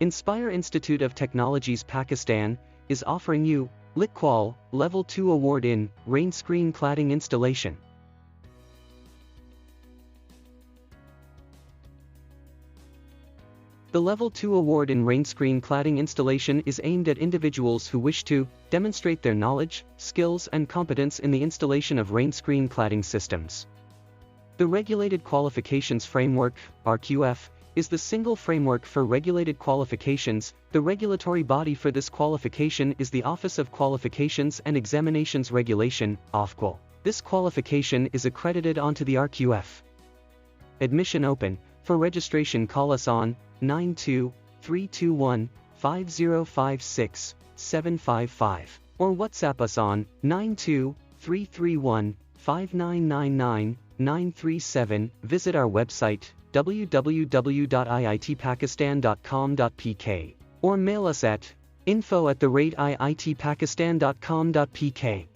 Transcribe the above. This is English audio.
Inspire Institute of Technologies Pakistan is offering you LicQual Level 2 Award in Rainscreen Cladding Installation. The Level 2 Award in Rainscreen Cladding Installation is aimed at individuals who wish to demonstrate their knowledge, skills and competence in the installation of rainscreen cladding systems. The Regulated Qualifications Framework, RQF, is the single framework for regulated qualifications. The regulatory body for this qualification is the Office of Qualifications and Examinations Regulation, OFQUAL. This qualification is accredited onto the RQF. Admission open. For registration, call us on 92-321-5056-755 or WhatsApp us on 92-331-5999-937. Visit our website www.iitpakistan.com.pk or mail us at info@iitpakistan.com.pk.